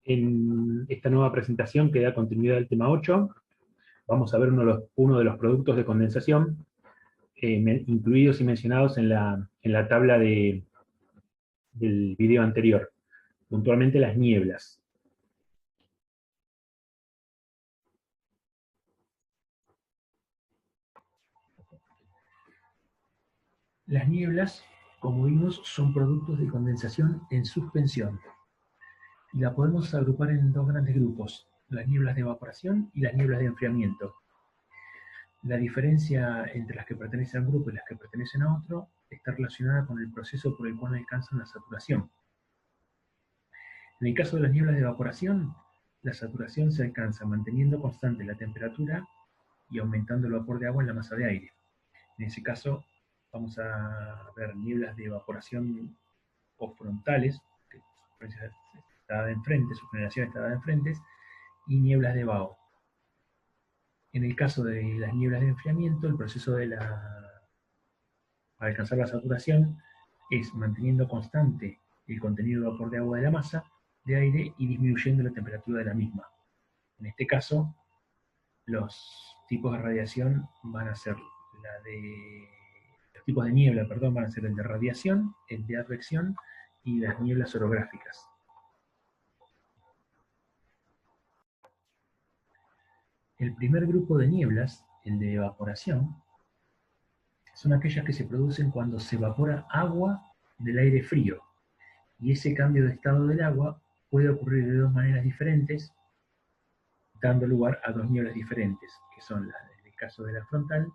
En esta nueva presentación que da continuidad al tema 8, vamos a ver uno de los productos de condensación incluidos y mencionados en la tabla del video anterior, puntualmente las nieblas. Las nieblas, como vimos, son productos de condensación en suspensión. Y la podemos agrupar en dos grandes grupos, las nieblas de evaporación y las nieblas de enfriamiento. La diferencia entre las que pertenecen a un grupo y las que pertenecen a otro está relacionada con el proceso por el cual alcanzan la saturación. En el caso de las nieblas de evaporación, la saturación se alcanza manteniendo constante la temperatura y aumentando el vapor de agua en la masa de aire. En ese caso, vamos a ver nieblas de evaporación o frontales, que su generación está dada en frentes, y nieblas de vaho. En el caso de las nieblas de enfriamiento, el proceso para alcanzar la saturación es manteniendo constante el contenido de vapor de agua de la masa de aire y disminuyendo la temperatura de la misma. En este caso, los tipos de radiación van a ser los tipos de niebla, perdón, van a ser el de radiación, el de advección y las nieblas orográficas. El primer grupo de nieblas, el de evaporación, son aquellas que se producen cuando se evapora agua del aire frío. Y ese cambio de estado del agua puede ocurrir de dos maneras diferentes, dando lugar a dos nieblas diferentes, que son las del caso de la frontal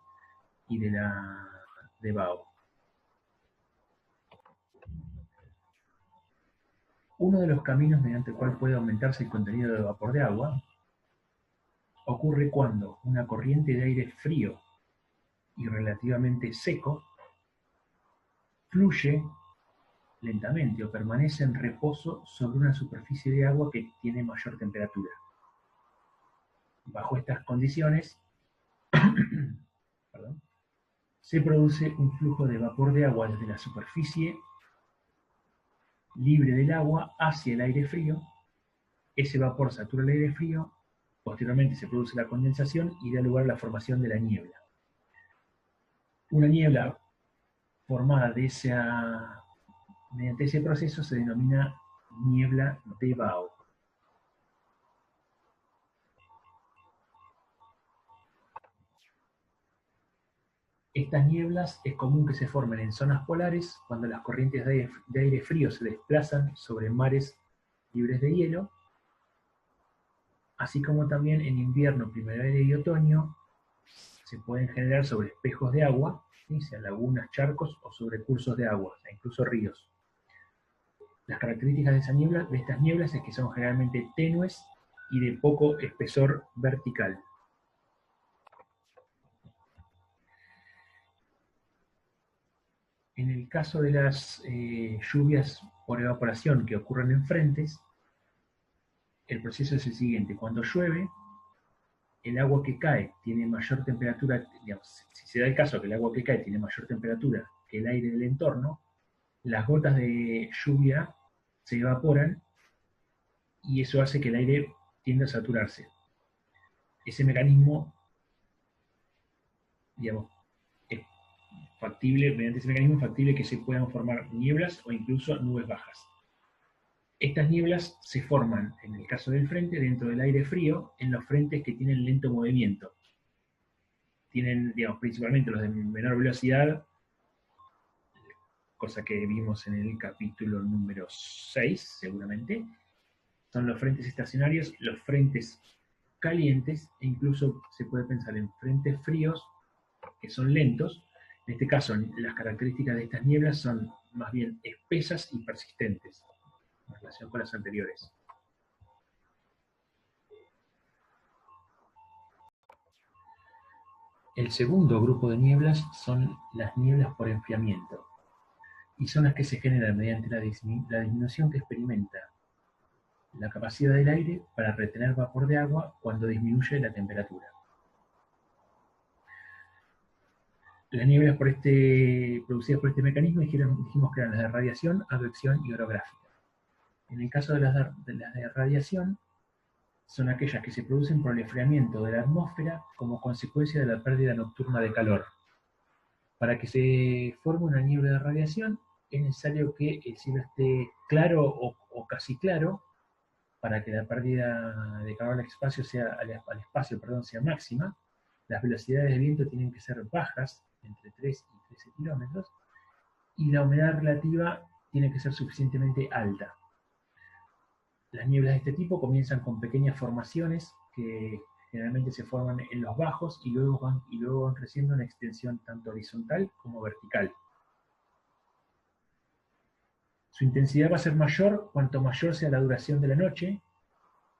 y de la de vaho. Uno de los caminos mediante el cual puede aumentarse el contenido de vapor de agua ocurre cuando una corriente de aire frío y relativamente seco fluye lentamente o permanece en reposo sobre una superficie de agua que tiene mayor temperatura. Bajo estas condiciones, se produce un flujo de vapor de agua desde la superficie libre del agua hacia el aire frío. Ese vapor satura el aire frío, posteriormente se produce la condensación y da lugar a la formación de la niebla. Una niebla formada mediante ese proceso se denomina niebla de vaho. Estas nieblas es común que se formen en zonas polares cuando las corrientes de aire frío se desplazan sobre mares libres de hielo, así como también en invierno, primavera y otoño se pueden generar sobre espejos de agua, ¿sí? Sean lagunas, charcos o sobre cursos de agua, e incluso ríos. Las características de estas nieblas es que son generalmente tenues y de poco espesor vertical. En el caso de las lluvias por evaporación que ocurren en frentes, el proceso es el siguiente. Cuando llueve, el agua que cae tiene mayor temperatura, digamos, si se da el caso que el agua que cae tiene mayor temperatura que el aire del entorno, las gotas de lluvia se evaporan y eso hace que el aire tienda a saturarse. Ese mecanismo, digamos, es factible, mediante ese mecanismo es factible que se puedan formar nieblas o incluso nubes bajas. Estas nieblas se forman, en el caso del frente, dentro del aire frío, en los frentes que tienen lento movimiento. Tienen, digamos, principalmente los de menor velocidad, cosa que vimos en el capítulo número 6, seguramente. Son los frentes estacionarios, los frentes calientes, e incluso se puede pensar en frentes fríos, que son lentos. En este caso, las características de estas nieblas son más bien espesas y persistentes, en relación con las anteriores. El segundo grupo de nieblas son las nieblas por enfriamiento, y son las que se generan mediante la disminución que experimenta la capacidad del aire para retener vapor de agua cuando disminuye la temperatura. Las nieblas producidas por este mecanismo dijimos que eran las de radiación, advección y orográfica. En el caso de las de radiación, son aquellas que se producen por el enfriamiento de la atmósfera como consecuencia de la pérdida nocturna de calor. Para que se forme una niebla de radiación, es necesario que el cielo esté claro o casi claro, para que la pérdida de calor al espacio sea máxima. Las velocidades de viento tienen que ser bajas, entre 3 y 13 kilómetros, y la humedad relativa tiene que ser suficientemente alta. Las nieblas de este tipo comienzan con pequeñas formaciones que generalmente se forman en los bajos y luego van creciendo en extensión tanto horizontal como vertical. Su intensidad va a ser mayor cuanto mayor sea la duración de la noche,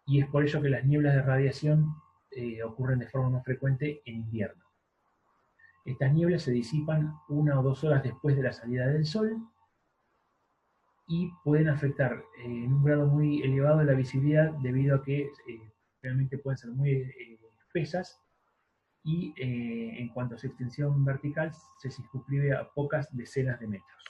y es por ello que las nieblas de radiación ocurren de forma más frecuente en invierno. Estas nieblas se disipan 1 o 2 horas después de la salida del sol y pueden afectar en un grado muy elevado la visibilidad, debido a que realmente pueden ser muy espesas, y en cuanto a su extensión vertical se circunscribe a pocas decenas de metros.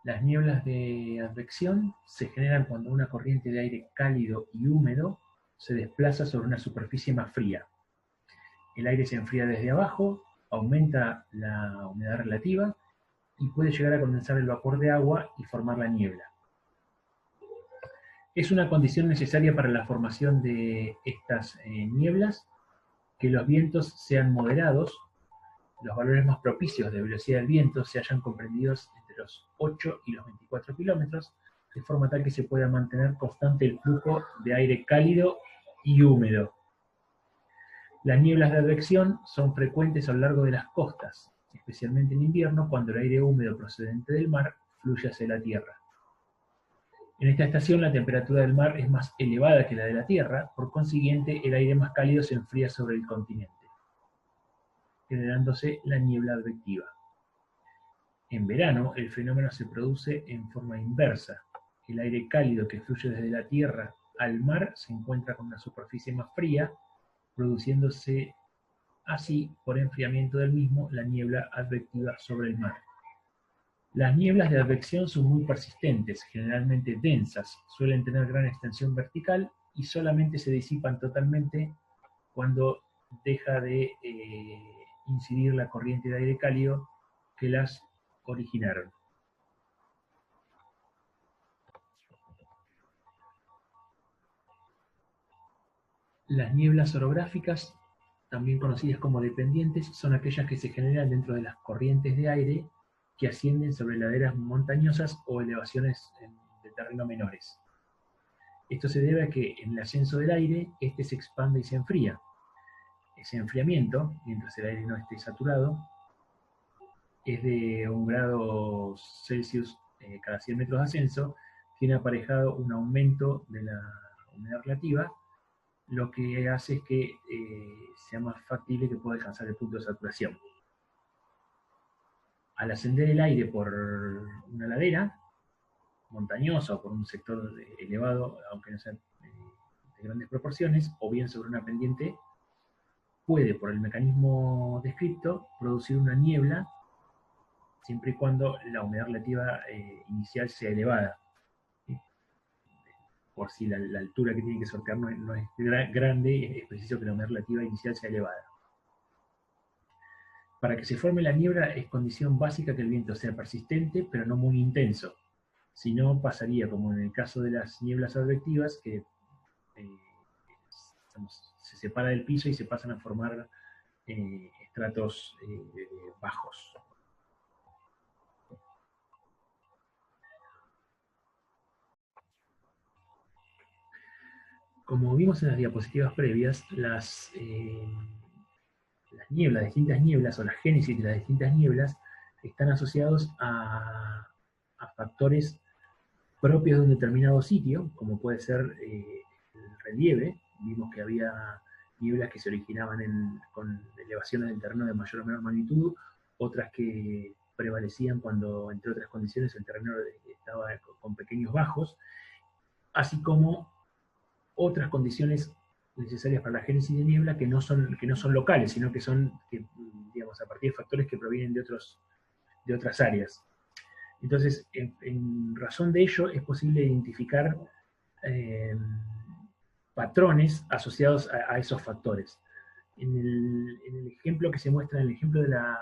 Las nieblas de advección se generan cuando una corriente de aire cálido y húmedo se desplaza sobre una superficie más fría. El aire se enfría desde abajo, aumenta la humedad relativa y puede llegar a condensar el vapor de agua y formar la niebla. Es una condición necesaria para la formación de estas nieblas que los vientos sean moderados, los valores más propicios de velocidad del viento se hayan comprendidos entre los 8 y los 24 kilómetros, de forma tal que se pueda mantener constante el flujo de aire cálido y húmedo. Las nieblas de advección son frecuentes a lo largo de las costas, especialmente en invierno, cuando el aire húmedo procedente del mar fluye hacia la tierra. En esta estación la temperatura del mar es más elevada que la de la tierra, por consiguiente el aire más cálido se enfría sobre el continente, generándose la niebla advectiva. En verano el fenómeno se produce en forma inversa. El aire cálido que fluye desde la tierra al mar se encuentra con una superficie más fría, produciéndose así, por enfriamiento del mismo, la niebla advectiva sobre el mar. Las nieblas de advección son muy persistentes, generalmente densas, suelen tener gran extensión vertical y solamente se disipan totalmente cuando deja de incidir la corriente de aire cálido que las originaron. Las nieblas orográficas, también conocidas como dependientes, son aquellas que se generan dentro de las corrientes de aire que ascienden sobre laderas montañosas o elevaciones de terreno menores. Esto se debe a que en el ascenso del aire, este se expande y se enfría. Ese enfriamiento, mientras el aire no esté saturado, es de 1 grado Celsius cada 100 metros de ascenso, tiene aparejado un aumento de la humedad relativa, lo que hace es que sea más factible que pueda alcanzar el punto de saturación. Al ascender el aire por una ladera montañosa o por un sector elevado, aunque no sea de grandes proporciones, o bien sobre una pendiente, puede, por el mecanismo descrito, producir una niebla, siempre y cuando la humedad relativa inicial sea elevada. Por si la altura que tiene que sortear no es grande, es preciso que la humedad relativa inicial sea elevada. Para que se forme la niebla es condición básica que el viento sea persistente, pero no muy intenso. Si no, pasaría como en el caso de las nieblas advectivas, que se separa del piso y se pasan a formar estratos bajos. Como vimos en las diapositivas previas, las nieblas, distintas nieblas, o la génesis de las distintas nieblas, están asociados a factores propios de un determinado sitio, como puede ser el relieve. Vimos que había nieblas que se originaban con elevaciones del terreno de mayor o menor magnitud, otras que prevalecían cuando, entre otras condiciones, el terreno estaba con pequeños bajos, así como otras condiciones necesarias para la génesis de niebla que no son locales, sino que digamos, a partir de factores que provienen de otras áreas. Entonces, en razón de ello, es posible identificar patrones asociados a esos factores. En el ejemplo que se muestra, en el ejemplo de la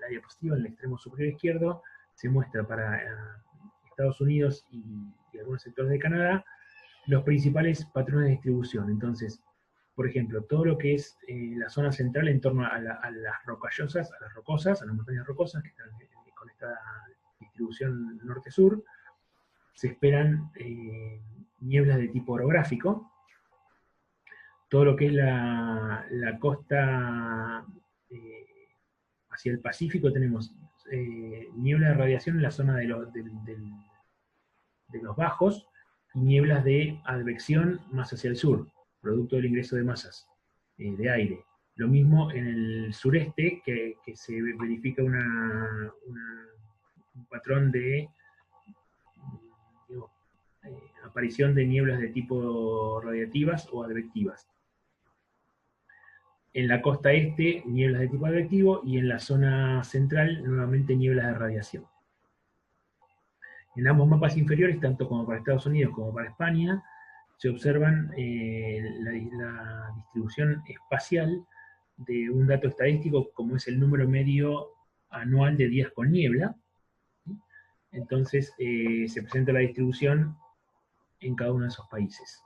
diapositiva, en el extremo superior izquierdo, se muestra para Estados Unidos y algunos sectores de Canadá los principales patrones de distribución. Entonces, por ejemplo, todo lo que es la zona central en torno a las rocallosas, a las rocosas, a las montañas rocosas que están con esta distribución norte-sur, se esperan nieblas de tipo orográfico. Todo lo que es la costa hacia el Pacífico tenemos niebla de radiación en la zona de los bajos y nieblas de advección más hacia el sur, producto del ingreso de masas de aire. Lo mismo en el sureste, que se verifica un patrón de aparición de nieblas de tipo radiativas o advectivas. En la costa este, nieblas de tipo advectivo, y en la zona central, nuevamente nieblas de radiación. En ambos mapas inferiores, tanto como para Estados Unidos como para España, se observan la distribución espacial de un dato estadístico como es el número medio anual de días con niebla. Entonces se presenta la distribución en cada uno de esos países.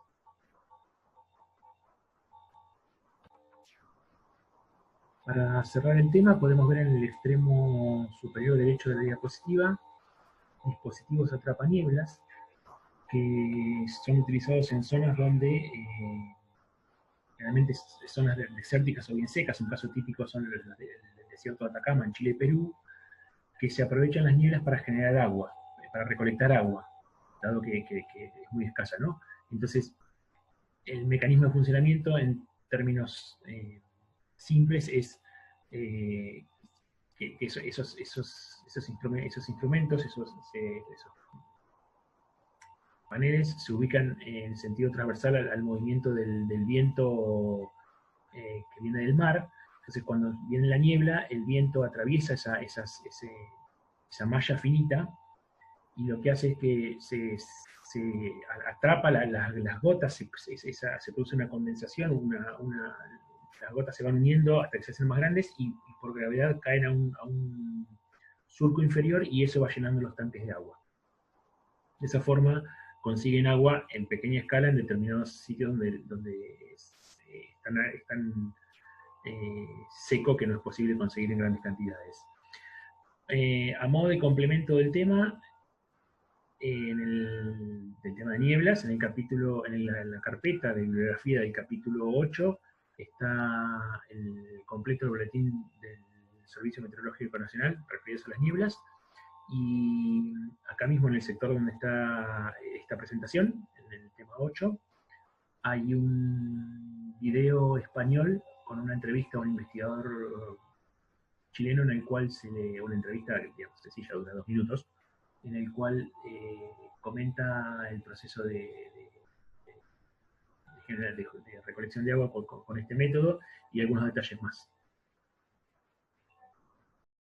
Para cerrar el tema, podemos ver en el extremo superior derecho de la diapositiva dispositivos atrapanieblas que son utilizados en zonas donde generalmente zonas desérticas o bien secas. Un caso típico son el desierto de Atacama en Chile y Perú, que se aprovechan las nieblas para generar agua, para recolectar agua, dado que es muy escasa, ¿no? Entonces, el mecanismo de funcionamiento en términos simples es que esos instrumentos, esos paneles se ubican en sentido transversal al movimiento del viento que viene del mar. Entonces, cuando viene la niebla, el viento atraviesa esa malla finita, y lo que hace es que se atrapa las gotas, se produce una condensación, las gotas se van uniendo hasta que se hacen más grandes, y por gravedad caen a un surco inferior, y eso va llenando los tanques de agua. De esa forma consiguen agua en pequeña escala en determinados sitios donde están seco, que no es posible conseguir en grandes cantidades. A modo de complemento del tema, del tema de nieblas, en la carpeta de bibliografía del capítulo 8 está el completo boletín del Servicio Meteorológico Nacional referidos a las nieblas. Y acá mismo en el sector donde está esta presentación, en el tema 8, hay un video español con una entrevista a un investigador chileno, en el cual una entrevista, digamos, sencilla, dura 2 minutos, en el cual comenta el proceso de recolección de agua con este método y algunos detalles más.